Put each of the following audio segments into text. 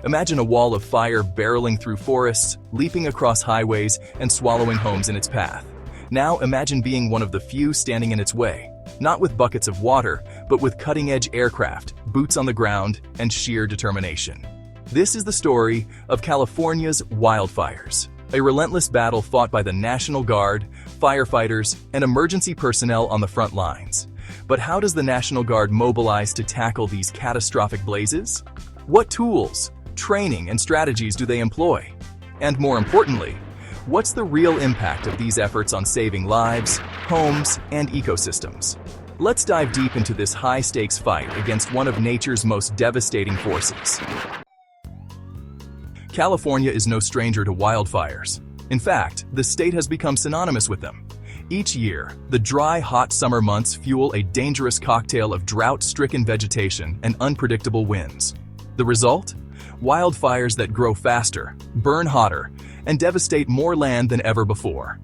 Imagine a wall of fire barreling through forests, leaping across highways, and swallowing homes in its path. Now imagine being one of the few standing in its way, not with buckets of water, but with cutting-edge aircraft, boots on the ground, and sheer determination. This is the story of California's wildfires, a relentless battle fought by the National Guard, firefighters, and emergency personnel on the front lines. But how does the National Guard mobilize to tackle these catastrophic blazes? What tools, training, and strategies do they employ? And more importantly, what's the real impact of these efforts on saving lives, homes, and ecosystems? Let's dive deep into this high-stakes fight against one of nature's most devastating forces. California is no stranger to wildfires. In fact, the state has become synonymous with them. Each year, the dry, hot summer months fuel a dangerous cocktail of drought-stricken vegetation and unpredictable winds. The result? Wildfires that grow faster, burn hotter, and devastate more land than ever before.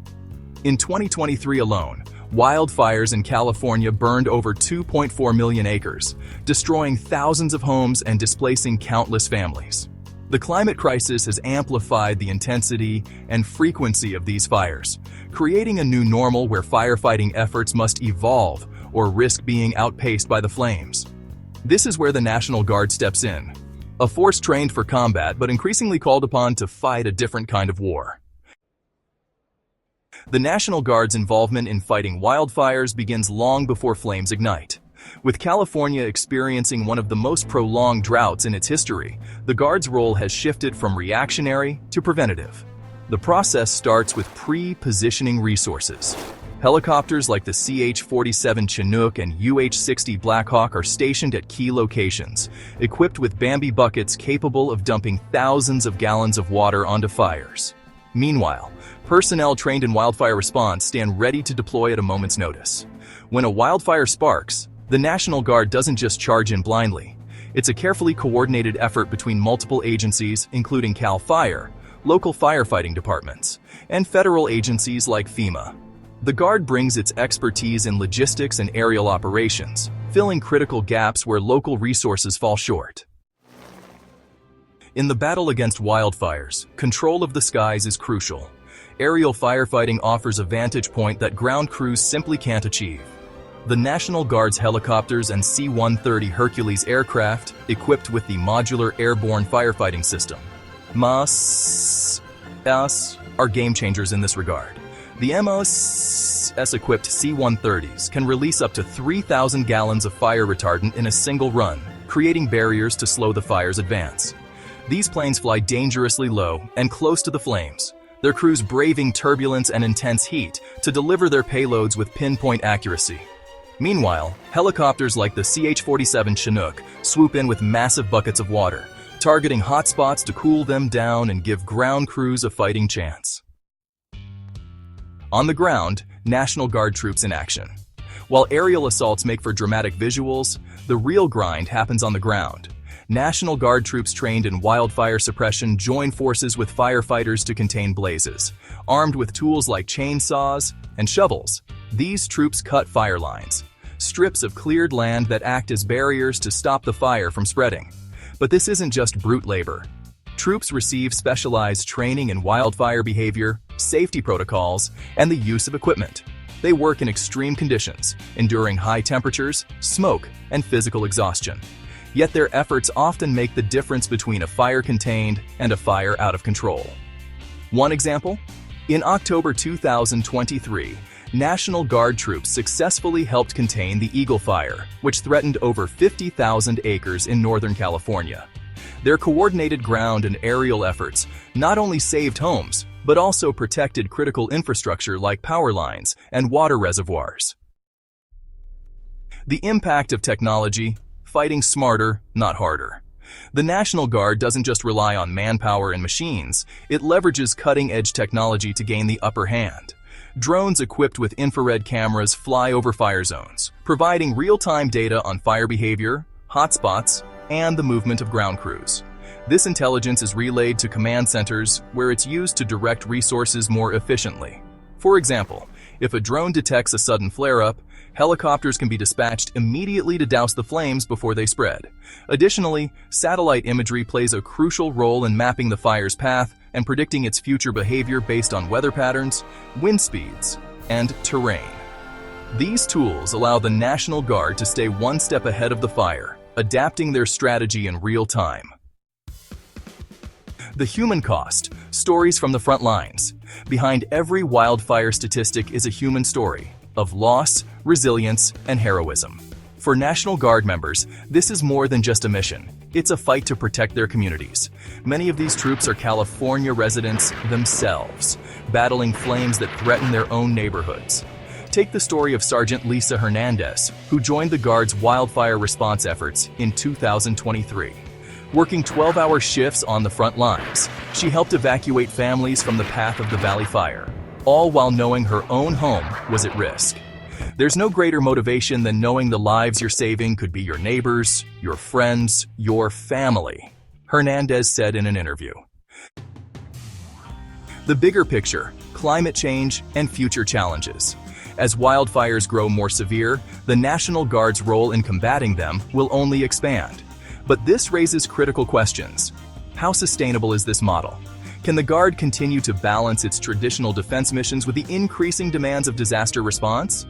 In 2023 alone, wildfires in California burned over 2.4 million acres, destroying thousands of homes and displacing countless families. The climate crisis has amplified the intensity and frequency of these fires, creating a new normal where firefighting efforts must evolve or risk being outpaced by the flames. This is where the National Guard steps in, a force trained for combat but increasingly called upon to fight a different kind of war. The National Guard's involvement in fighting wildfires begins long before flames ignite. With California experiencing one of the most prolonged droughts in its history, the Guard's role has shifted from reactionary to preventative. The process starts with pre-positioning resources. Helicopters like the CH-47 Chinook and UH-60 Blackhawk are stationed at key locations, equipped with Bambi buckets capable of dumping thousands of gallons of water onto fires. Meanwhile, personnel trained in wildfire response stand ready to deploy at a moment's notice. When a wildfire sparks, the National Guard doesn't just charge in blindly. It's a carefully coordinated effort between multiple agencies, including CAL FIRE, local firefighting departments, and federal agencies like FEMA. The Guard brings its expertise in logistics and aerial operations, filling critical gaps where local resources fall short. In the battle against wildfires, control of the skies is crucial. Aerial firefighting offers a vantage point that ground crews simply can't achieve. The National Guard's helicopters and C-130 Hercules aircraft, equipped with the Modular Airborne Firefighting System, MAFFS, are game-changers in this regard. The MAFFS-equipped C-130s can release up to 3,000 gallons of fire retardant in a single run, creating barriers to slow the fire's advance. These planes fly dangerously low and close to the flames, their crews braving turbulence and intense heat to deliver their payloads with pinpoint accuracy. Meanwhile, helicopters like the CH-47 Chinook swoop in with massive buckets of water, targeting hot spots to cool them down and give ground crews a fighting chance. On the ground, National Guard troops in action. While aerial assaults make for dramatic visuals, the real grind happens on the ground. National Guard troops trained in wildfire suppression join forces with firefighters to contain blazes. Armed with tools like chainsaws and shovels, these troops cut fire lines, strips of cleared land that act as barriers to stop the fire from spreading. But this isn't just brute labor. Troops receive specialized training in wildfire behavior, safety protocols, and the use of equipment. They work in extreme conditions, enduring high temperatures, smoke, and physical exhaustion. Yet their efforts often make the difference between a fire contained and a fire out of control. One example? In October 2023, National Guard troops successfully helped contain the Eagle Fire, which threatened over 50,000 acres in Northern California. Their coordinated ground and aerial efforts not only saved homes, but also protected critical infrastructure like power lines and water reservoirs. The impact of technology: fighting smarter, not harder. The National Guard doesn't just rely on manpower and machines, it leverages cutting-edge technology to gain the upper hand. Drones equipped with infrared cameras fly over fire zones, providing real-time data on fire behavior, hotspots, and the movement of ground crews. This intelligence is relayed to command centers, where it's used to direct resources more efficiently. For example, if a drone detects a sudden flare-up, Helicopters can be dispatched immediately to douse the flames before they spread. Additionally, satellite imagery plays a crucial role in mapping the fire's path and predicting its future behavior based on weather patterns, wind speeds, and terrain. These tools allow the National Guard to stay one step ahead of the fire, adapting their strategy in real time. The human cost, stories from the front lines. Behind every wildfire statistic is a human story of loss, resilience, and heroism. For National Guard members, this is more than just a mission. It's a fight to protect their communities. Many of these troops are California residents themselves, battling flames that threaten their own neighborhoods. Take the story of Sergeant Lisa Hernandez, who joined the Guard's wildfire response efforts in 2023. Working 12-hour shifts on the front lines, she helped evacuate families from the path of the Valley Fire, all while knowing her own home was at risk. There's no greater motivation than knowing the lives you're saving could be your neighbors, your friends, your family, Hernandez said in an interview. The bigger picture, climate change and future challenges. As wildfires grow more severe, the National Guard's role in combating them will only expand. But this raises critical questions. How sustainable is this model? Can the Guard continue to balance its traditional defense missions with the increasing demands of disaster response?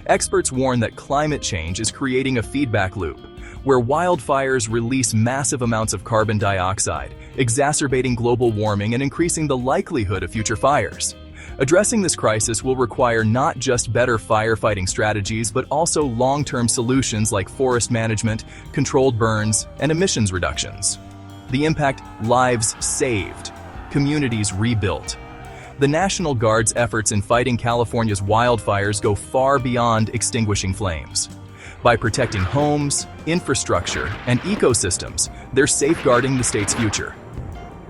Experts warn that climate change is creating a feedback loop, where wildfires release massive amounts of carbon dioxide, exacerbating global warming and increasing the likelihood of future fires. Addressing this crisis will require not just better firefighting strategies, but also long-term solutions like forest management, controlled burns, and emissions reductions. The impact: lives saved, communities rebuilt. The National Guard's efforts in fighting California's wildfires go far beyond extinguishing flames. By protecting homes, infrastructure, and ecosystems, they're safeguarding the state's future.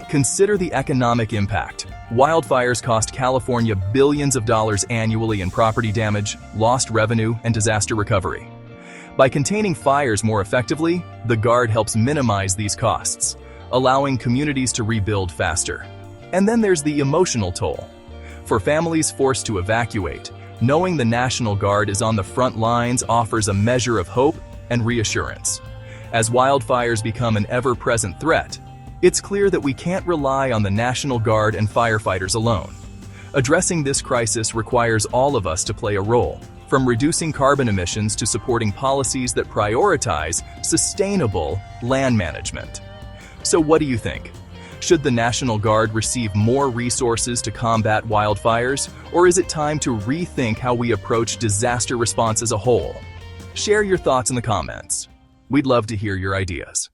Consider the economic impact. Wildfires cost California billions of dollars annually in property damage, lost revenue, and disaster recovery. By containing fires more effectively, the Guard helps minimize these costs, allowing communities to rebuild faster. And then there's the emotional toll. For families forced to evacuate, knowing the National Guard is on the front lines offers a measure of hope and reassurance. As wildfires become an ever-present threat, it's clear that we can't rely on the National Guard and firefighters alone. Addressing this crisis requires all of us to play a role, from reducing carbon emissions to supporting policies that prioritize sustainable land management. So what do you think? Should the National Guard receive more resources to combat wildfires, or is it time to rethink how we approach disaster response as a whole? Share your thoughts in the comments. We'd love to hear your ideas.